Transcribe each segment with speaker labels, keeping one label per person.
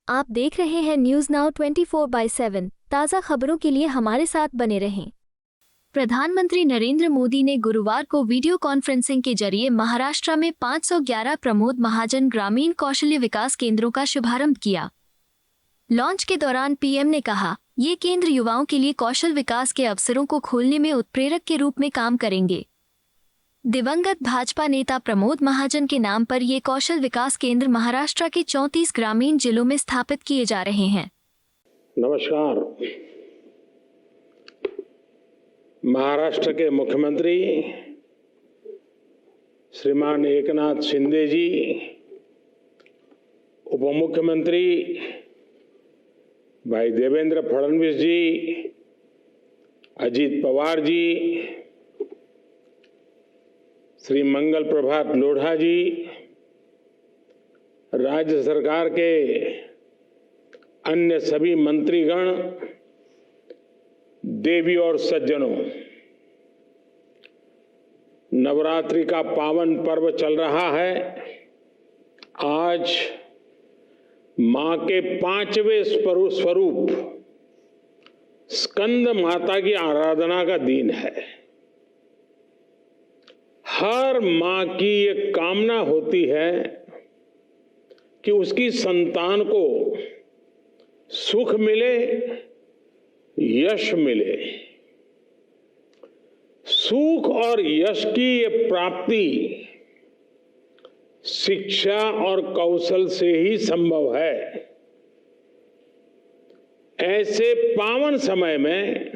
Speaker 1: आप देख रहे हैं न्यूज नाउ 24/7। ताज़ा खबरों के लिए हमारे साथ बने रहें। प्रधानमंत्री नरेंद्र मोदी ने गुरुवार को वीडियो कॉन्फ्रेंसिंग के जरिए महाराष्ट्र में 511 प्रमोद महाजन ग्रामीण कौशल्य विकास केंद्रों का शुभारंभ किया। लॉन्च के दौरान पीएम ने कहा, ये केंद्र युवाओं के लिए कौशल विकास के अवसरों को खोलने में उत्प्रेरक के रूप में काम करेंगे। दिवंगत भाजपा नेता प्रमोद महाजन के नाम पर ये कौशल विकास केंद्र महाराष्ट्र के 34 ग्रामीण जिलों में स्थापित किए जा रहे हैं।
Speaker 2: नमस्कार। महाराष्ट्र के मुख्यमंत्री श्रीमान एकनाथ शिंदे जी, उप मुख्यमंत्री भाई देवेंद्र फडणवीस जी, अजीत पवार जी, श्री मंगल प्रभात लोढ़ा जी, राज्य सरकार के अन्य सभी मंत्रीगण, देवी और सज्जनों, नवरात्रि का पावन पर्व चल रहा है। आज मां के 5वें स्वरूप स्कंद माता की आराधना का दिन है। हर मां की ये कामना होती है कि उसकी संतान को सुख मिले, यश मिले। सुख और यश की ये प्राप्ति शिक्षा और कौशल से ही संभव है। ऐसे पावन समय में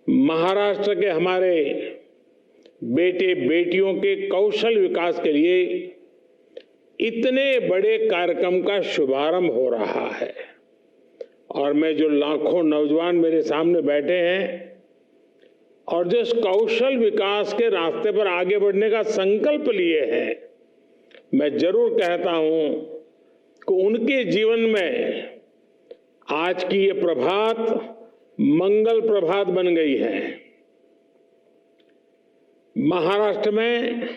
Speaker 2: महाराष्ट्र के हमारे बेटे बेटियों के कौशल विकास के लिए इतने बड़े कार्यक्रम का शुभारंभ हो रहा है। और मैं जो लाखों नौजवान मेरे सामने बैठे हैं और जो इस कौशल विकास के रास्ते पर आगे बढ़ने का संकल्प लिए हैं, मैं जरूर कहता हूं कि उनके जीवन में आज की ये प्रभात मंगल प्रभात बन गई है। महाराष्ट्र में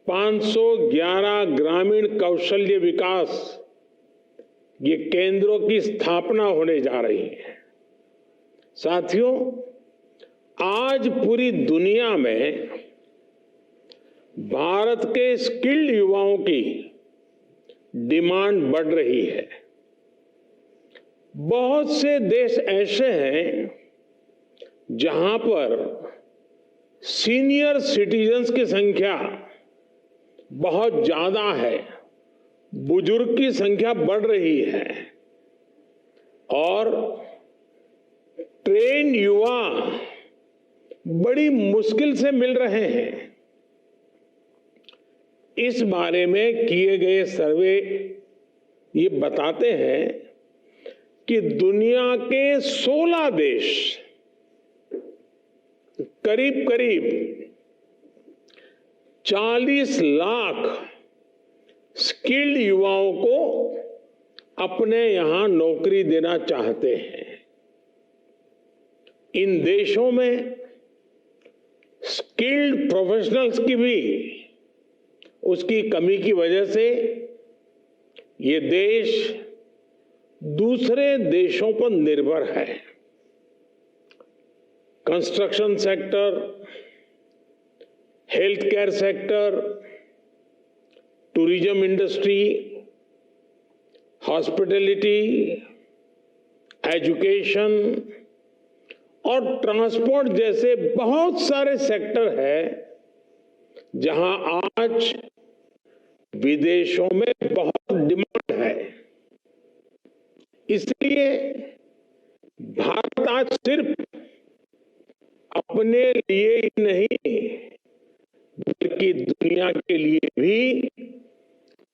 Speaker 2: 511 ग्रामीण कौशल्य विकास ये केंद्रों की स्थापना होने जा रही है। साथियों, आज पूरी दुनिया में भारत के स्किल्ड युवाओं की डिमांड बढ़ रही है। बहुत से देश ऐसे हैं जहां पर सीनियर सिटीजन्स की संख्या बहुत ज्यादा है, बुजुर्ग की संख्या बढ़ रही है और ट्रेन युवा बड़ी मुश्किल से मिल रहे हैं। इस बारे में किए गए सर्वे ये बताते हैं कि दुनिया के 16 देश करीब करीब 40 लाख स्किल्ड युवाओं को अपने यहां नौकरी देना चाहते हैं। इन देशों में स्किल्ड प्रोफेशनल्स की भी उसकी कमी की वजह से ये देश दूसरे देशों पर निर्भर है। Construction sector, health care sector, tourism industry, hospitality, education और ट्रांसपोर्ट जैसे बहुत सारे सेक्टर हैं जहां आज विदेशों में बहुत डिमांड है। इसलिए भारत आज सिर्फ अपने लिए ही नहीं बल्कि दुनिया के लिए भी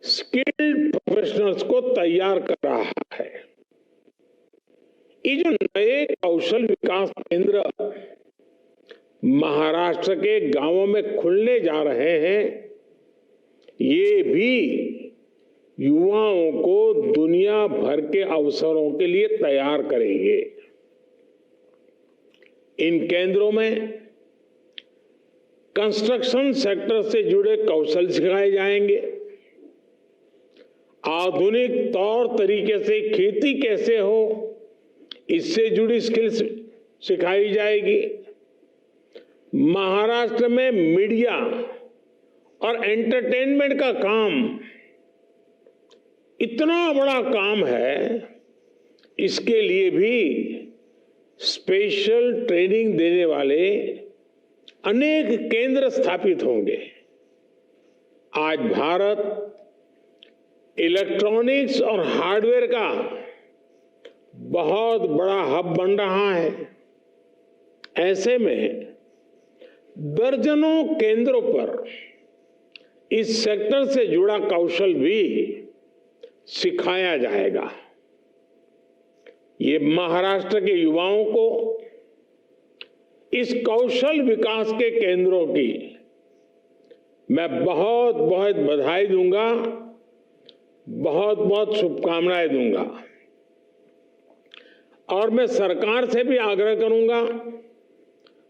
Speaker 2: स्किल्ड प्रोफेशनल्स को तैयार कर रहा है। ये जो नए कौशल विकास केंद्र महाराष्ट्र के गांवों में खुलने जा रहे हैं, ये भी युवाओं को दुनिया भर के अवसरों के लिए तैयार करेंगे। इन केंद्रों में कंस्ट्रक्शन सेक्टर से जुड़े कौशल सिखाए जाएंगे, आधुनिक तौर तरीके से खेती कैसे हो, इससे जुड़ी स्किल्स सिखाई जाएगी। महाराष्ट्र में मीडिया और एंटरटेनमेंट का काम इतना बड़ा काम है, इसके लिए भी स्पेशल ट्रेनिंग देने वाले अनेक केंद्र स्थापित होंगे। आज भारत इलेक्ट्रॉनिक्स और हार्डवेयर का बहुत बड़ा हब बन रहा है। ऐसे में दर्जनों केंद्रों पर इस सेक्टर से जुड़ा कौशल भी सिखाया जाएगा। ये महाराष्ट्र के युवाओं को इस कौशल विकास के केंद्रों की मैं बहुत बहुत बधाई दूंगा, बहुत बहुत शुभकामनाएं दूंगा। और मैं सरकार से भी आग्रह करूंगा,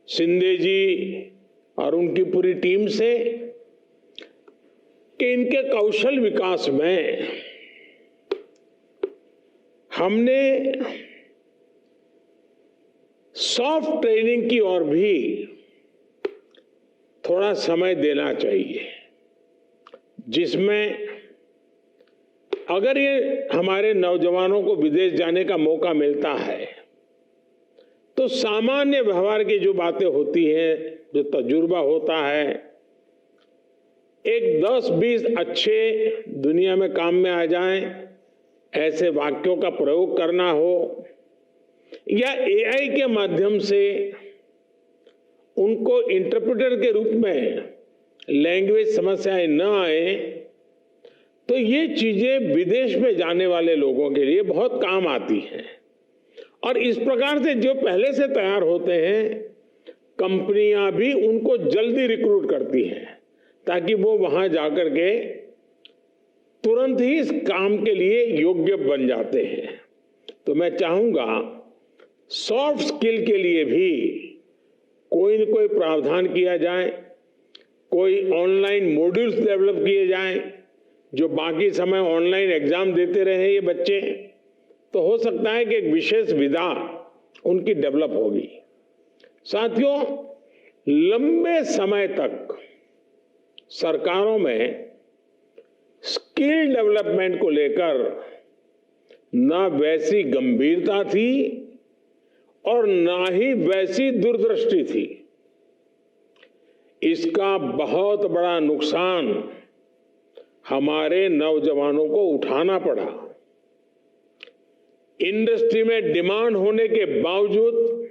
Speaker 2: शिंदे जी और उनकी पूरी टीम से, कि इनके कौशल विकास में हमने सॉफ्ट ट्रेनिंग की ओर भी थोड़ा समय देना चाहिए, जिसमें अगर ये हमारे नौजवानों को विदेश जाने का मौका मिलता है तो सामान्य व्यवहार की जो बातें होती हैं, जो तजुर्बा होता है, एक 10-20 अच्छे दुनिया में काम में आ जाएं, ऐसे वाक्यों का प्रयोग करना हो, या एआई के माध्यम से उनको इंटरप्रेटर के रूप में लैंग्वेज समस्याएं न आए, तो ये चीजें विदेश में जाने वाले लोगों के लिए बहुत काम आती हैं। और इस प्रकार से जो पहले से तैयार होते हैं, कंपनियां भी उनको जल्दी रिक्रूट करती हैं, ताकि वो वहां जाकर के तुरंत ही इस काम के लिए योग्य बन जाते हैं। तो मैं चाहूंगा सॉफ्ट स्किल के लिए भी कोई न कोई प्रावधान किया जाए, कोई ऑनलाइन मॉड्यूल्स डेवलप किए जाएं, जो बाकी समय ऑनलाइन एग्जाम देते रहे ये बच्चे, तो हो सकता है कि एक विशेष विधा उनकी डेवलप होगी। साथियों, लंबे समय तक सरकारों में स्किल डेवलपमेंट को लेकर ना वैसी गंभीरता थी और ना ही वैसी दूरदृष्टि थी। इसका बहुत बड़ा नुकसान हमारे नौजवानों को उठाना पड़ा। इंडस्ट्री में डिमांड होने के बावजूद,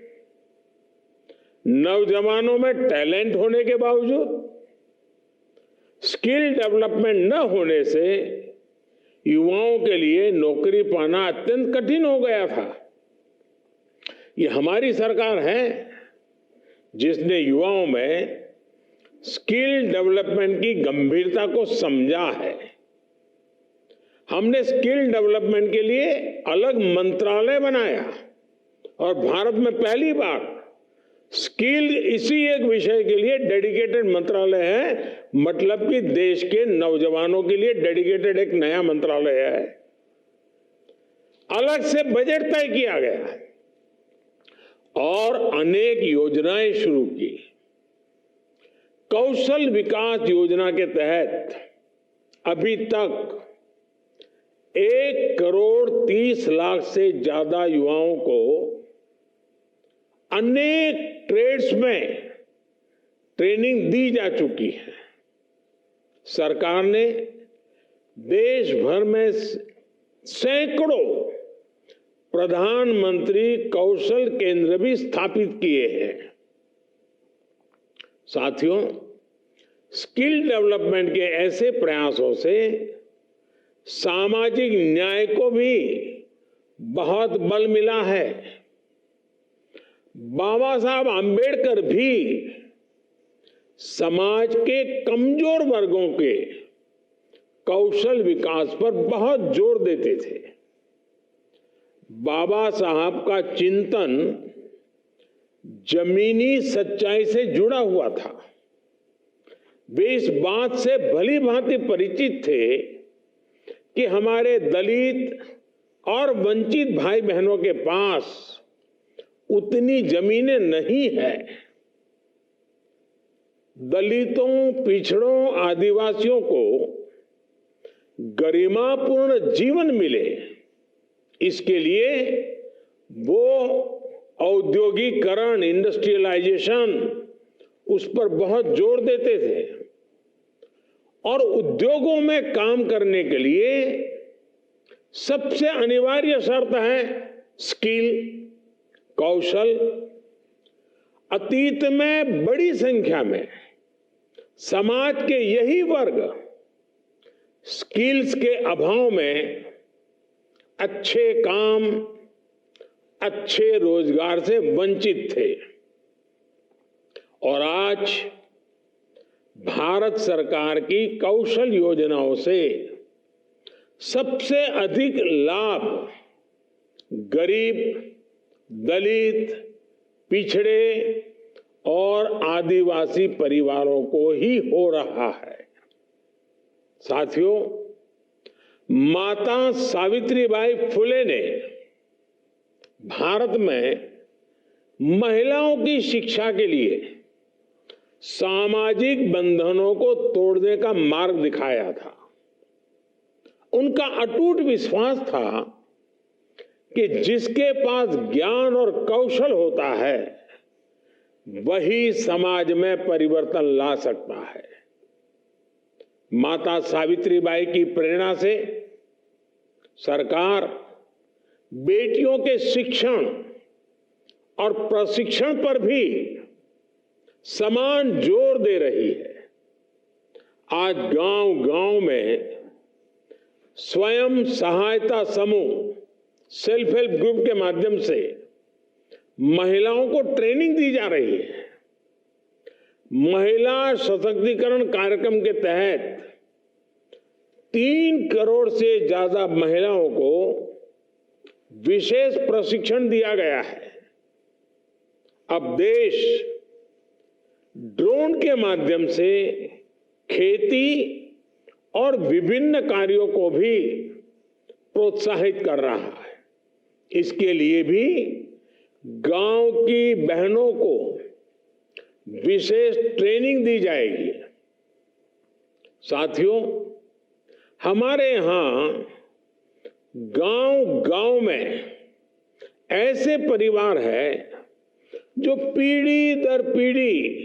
Speaker 2: नौजवानों में टैलेंट होने के बावजूद, स्किल डेवलपमेंट न होने से युवाओं के लिए नौकरी पाना अत्यंत कठिन हो गया था। ये हमारी सरकार है जिसने युवाओं में स्किल डेवलपमेंट की गंभीरता को समझा है। हमने स्किल डेवलपमेंट के लिए अलग मंत्रालय बनाया और भारत में पहली बार स्किल इसी एक विषय के लिए डेडिकेटेड मंत्रालय है, मतलब कि देश के नौजवानों के लिए डेडिकेटेड एक नया मंत्रालय है। अलग से बजट तय किया गया और अनेक योजनाएं शुरू की। कौशल विकास योजना के तहत अभी तक 1,30,00,000 से ज्यादा युवाओं को अनेक ट्रेड्स में ट्रेनिंग दी जा चुकी है। सरकार ने देश भर में सैकड़ों प्रधानमंत्री कौशल केंद्र भी स्थापित किए हैं। साथियों, स्किल डेवलपमेंट के ऐसे प्रयासों से सामाजिक न्याय को भी बहुत बल मिला है। बाबा साहब आंबेडकर भी समाज के कमजोर वर्गों के कौशल विकास पर बहुत जोर देते थे। बाबा साहब का चिंतन जमीनी सच्चाई से जुड़ा हुआ था। वे इस बात से भली भांति परिचित थे कि हमारे दलित और वंचित भाई बहनों के पास उतनी जमीनें नहीं है। दलितों, पिछड़ों, आदिवासियों को गरिमापूर्ण जीवन मिले, इसके लिए वो औद्योगिकरण, इंडस्ट्रियलाइजेशन, उस पर बहुत जोर देते थे। और उद्योगों में काम करने के लिए सबसे अनिवार्य शर्त है स्किल, कौशल। अतीत में बड़ी संख्या में समाज के यही वर्ग स्किल्स के अभाव में अच्छे काम, अच्छे रोजगार से वंचित थे। और आज भारत सरकार की कौशल योजनाओं से सबसे अधिक लाभ गरीब, दलित, पिछड़े और आदिवासी परिवारों को ही हो रहा है। साथियों, माता सावित्रीबाई फुले ने भारत में महिलाओं की शिक्षा के लिए सामाजिक बंधनों को तोड़ने का मार्ग दिखाया था। उनका अटूट विश्वास था कि जिसके पास ज्ञान और कौशल होता है वही समाज में परिवर्तन ला सकता है। माता सावित्रीबाई की प्रेरणा से सरकार बेटियों के शिक्षण और प्रशिक्षण पर भी समान जोर दे रही है। आज गांव-गांव में स्वयं सहायता समूह, सेल्फ हेल्प ग्रुप के माध्यम से महिलाओं को ट्रेनिंग दी जा रही है। महिला सशक्तिकरण कार्यक्रम के तहत 3 करोड़ से ज्यादा महिलाओं को विशेष प्रशिक्षण दिया गया है। अब देश ड्रोन के माध्यम से खेती और विभिन्न कार्यों को भी प्रोत्साहित कर रहा है। इसके लिए भी गांव की बहनों को विशेष ट्रेनिंग दी जाएगी। साथियों, हमारे यहां गांव-गांव में ऐसे परिवार हैं जो पीढ़ी दर पीढ़ी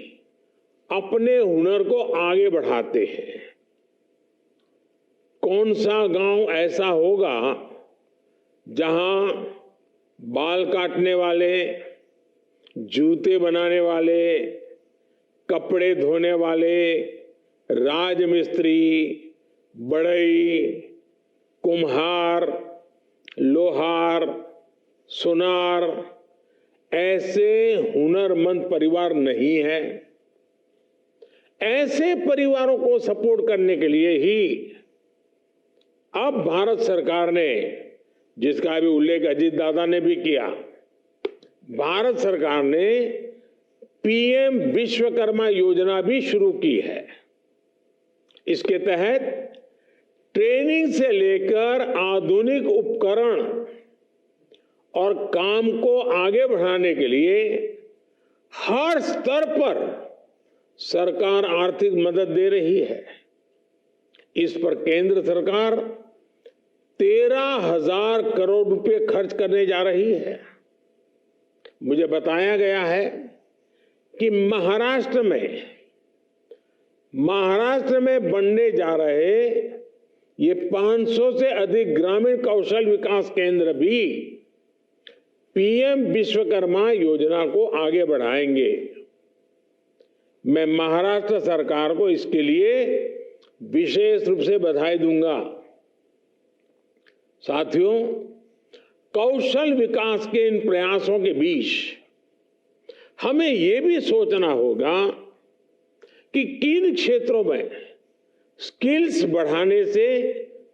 Speaker 2: अपने हुनर को आगे बढ़ाते हैं। कौन सा गांव ऐसा होगा जहां बाल काटने वाले, जूते बनाने वाले, कपड़े धोने वाले, राजमिस्त्री, बढ़ई, कुम्हार, लोहार, सुनार ऐसे हुनरमंद परिवार नहीं है। ऐसे परिवारों को सपोर्ट करने के लिए ही अब भारत सरकार ने, जिसका अभी उल्लेख अजीत दादा ने भी किया, भारत सरकार ने पीएम विश्वकर्मा योजना भी शुरू की है। इसके तहत ट्रेनिंग से लेकर आधुनिक उपकरण और काम को आगे बढ़ाने के लिए हर स्तर पर सरकार आर्थिक मदद दे रही है। इस पर केंद्र सरकार 13,000 करोड़ रुपए खर्च करने जा रही है। मुझे बताया गया है कि महाराष्ट्र में बनने जा रहे ये 500 से अधिक ग्रामीण कौशल विकास केंद्र भी पीएम विश्वकर्मा योजना को आगे बढ़ाएंगे। मैं महाराष्ट्र सरकार को इसके लिए विशेष रूप से बधाई दूंगा। साथियों, कौशल विकास के इन प्रयासों के बीच हमें यह भी सोचना होगा कि किन क्षेत्रों में स्किल्स बढ़ाने से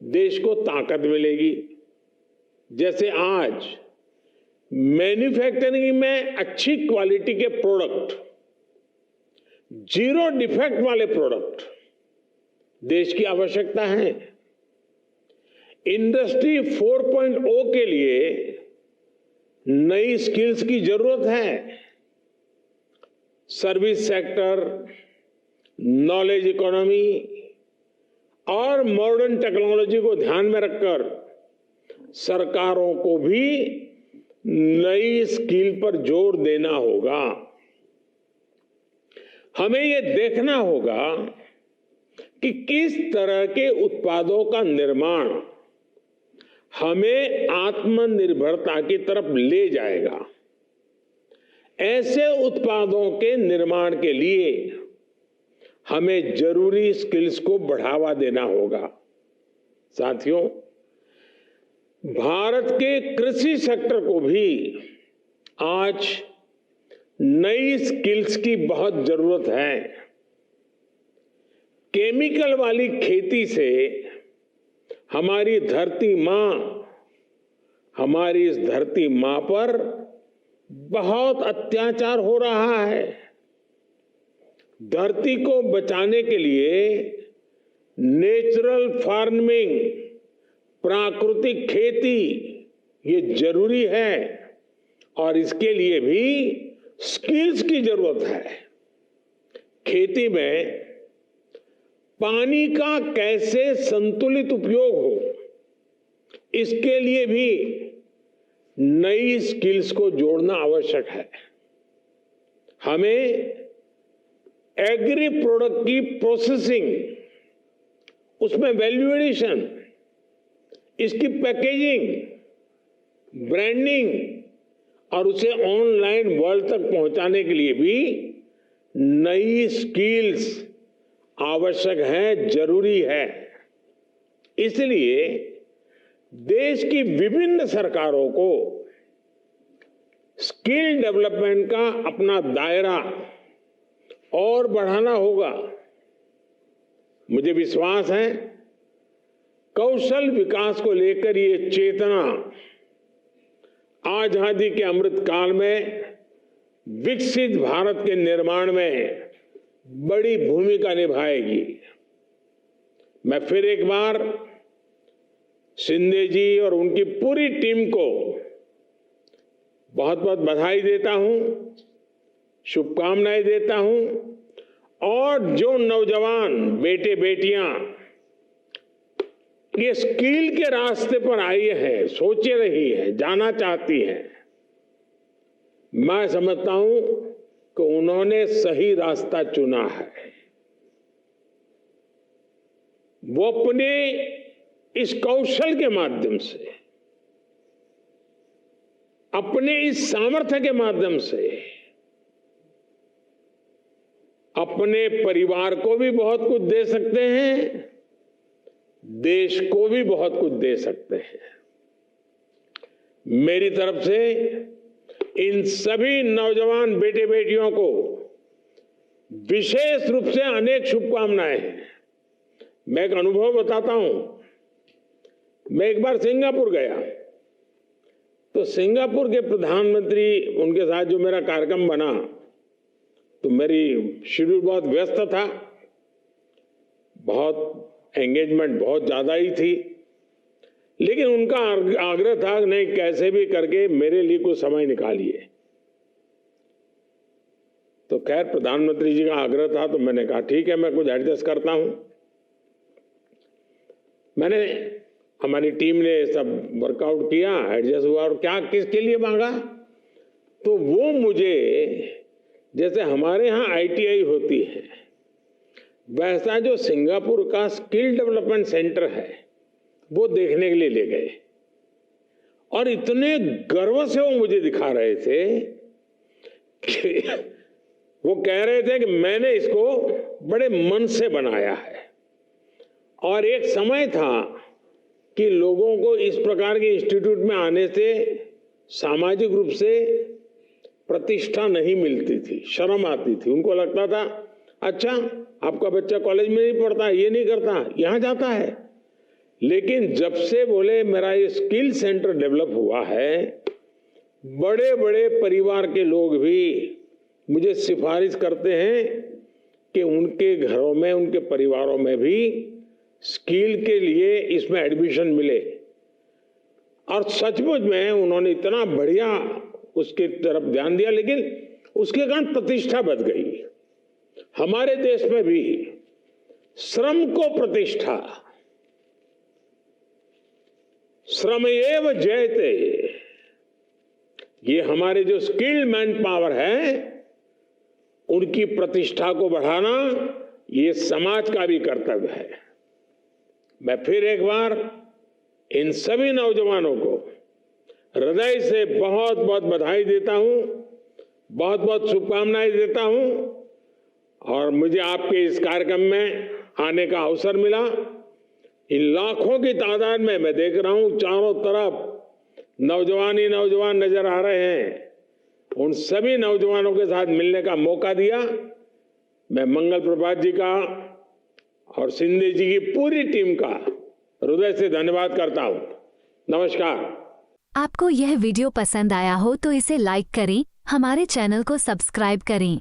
Speaker 2: देश को ताकत मिलेगी। जैसे आज मैन्युफैक्चरिंग में अच्छी क्वालिटी के प्रोडक्ट, जीरो डिफेक्ट वाले प्रोडक्ट देश की आवश्यकता है। इंडस्ट्री 4.0 के लिए नई स्किल्स की जरूरत है। सर्विस सेक्टर, नॉलेज इकोनॉमी और मॉडर्न टेक्नोलॉजी को ध्यान में रखकर सरकारों को भी नई स्किल पर जोर देना होगा। हमें ये देखना होगा कि किस तरह के उत्पादों का निर्माण हमें आत्मनिर्भरता की तरफ ले जाएगा। ऐसे उत्पादों के निर्माण के लिए हमें जरूरी स्किल्स को बढ़ावा देना होगा। साथियों, भारत के कृषि सेक्टर को भी आज नई स्किल्स की बहुत जरूरत है। केमिकल वाली खेती से हमारी धरती मां पर बहुत अत्याचार हो रहा है। धरती को बचाने के लिए नेचुरल फार्मिंग, प्राकृतिक खेती ये जरूरी है और इसके लिए भी स्किल्स की जरूरत है। खेती में पानी का कैसे संतुलित उपयोग हो, इसके लिए भी नई स्किल्स को जोड़ना आवश्यक है। हमें एग्री प्रोडक्ट की प्रोसेसिंग, उसमें वैल्यू एडिशन, इसकी पैकेजिंग, ब्रांडिंग और उसे ऑनलाइन वर्ल्ड तक पहुंचाने के लिए भी नई स्किल्स आवश्यक है, जरूरी है। इसलिए देश की विभिन्न सरकारों को स्किल डेवलपमेंट का अपना दायरा और बढ़ाना होगा। मुझे विश्वास है कौशल विकास को लेकर ये चेतना आजादी के अमृत काल में विकसित भारत के निर्माण में बड़ी भूमिका निभाएगी। मैं फिर एक बार शिंदे जी और उनकी पूरी टीम को बहुत बहुत बधाई देता हूं, शुभकामनाएं देता हूं और जो नौजवान बेटे बेटियां ये स्किल के रास्ते पर आई है, सोचे रही है, जाना चाहती हैं, मैं समझता हूं कि उन्होंने सही रास्ता चुना है। वो अपने इस कौशल के माध्यम से, अपने इस सामर्थ्य के माध्यम से अपने परिवार को भी बहुत कुछ दे सकते हैं, देश को भी बहुत कुछ दे सकते हैं। मेरी तरफ से इन सभी नौजवान बेटे बेटियों को विशेष रूप से अनेक शुभकामनाएं हैं। मैं एक अनुभव बताता हूं। मैं एक बार सिंगापुर गया, तो सिंगापुर के प्रधानमंत्री, उनके साथ जो मेरा कार्यक्रम बना, तो मेरी शेड्यूल बहुत व्यस्त था, बहुत एंगेजमेंट बहुत ज्यादा ही थी, लेकिन उनका आग्रह था कि नहीं, कैसे भी करके मेरे लिए कुछ समय निकालिए। तो खैर प्रधानमंत्री जी का आग्रह था, तो मैंने कहा ठीक है, मैं कुछ एडजस्ट करता हूं। हमारी टीम ने सब वर्कआउट किया, एडजस्ट हुआ, और क्या किसके लिए मांगा, तो वो मुझे, जैसे हमारे यहाँ ITI होती है, वैसा जो सिंगापुर का स्किल डेवलपमेंट सेंटर है वो देखने के लिए ले गए। और इतने गर्व से वो मुझे दिखा रहे थे कि वो कह रहे थे कि मैंने इसको बड़े मन से बनाया है। और एक समय था कि लोगों को इस प्रकार के इंस्टीट्यूट में आने से सामाजिक रूप से प्रतिष्ठा नहीं मिलती थी, शर्म आती थी। उनको लगता था अच्छा आपका बच्चा कॉलेज में नहीं पढ़ता, ये नहीं करता, यहां जाता है। लेकिन जब से बोले मेरा ये स्किल सेंटर डेवलप हुआ है, बड़े बड़े परिवार के लोग भी मुझे सिफारिश करते हैं कि उनके घरों में, उनके परिवारों में भी स्किल के लिए इसमें एडमिशन मिले। और सचमुच में उन्होंने इतना बढ़िया उसके तरफ ध्यान दिया, लेकिन उसके कारण प्रतिष्ठा बढ़ गई। हमारे देश में भी श्रम को प्रतिष्ठा, श्रमेव जयते, ये हमारे जो स्किल्ड मैन पावर है उनकी प्रतिष्ठा को बढ़ाना ये समाज का भी कर्तव्य है। मैं फिर एक बार इन सभी नौजवानों को हृदय से बहुत बहुत बधाई देता हूं, बहुत बहुत शुभकामनाएं देता हूं। और मुझे आपके इस कार्यक्रम में आने का अवसर मिला। इन लाखों की तादाद में मैं देख रहा हूं चारों तरफ नौजवान ही नौजवान नजर आ रहे हैं। उन सभी नौजवानों के साथ मिलने का मौका दिया। मैं मंगल प्रभात जी का और शिंदे जी की पूरी टीम का हृदय से धन्यवाद करता हूं। नमस्कार।
Speaker 1: आपको यह वीडियो पसंद आया हो तो इसे लाइक करें, हमारे चैनल को सब्सक्राइब करें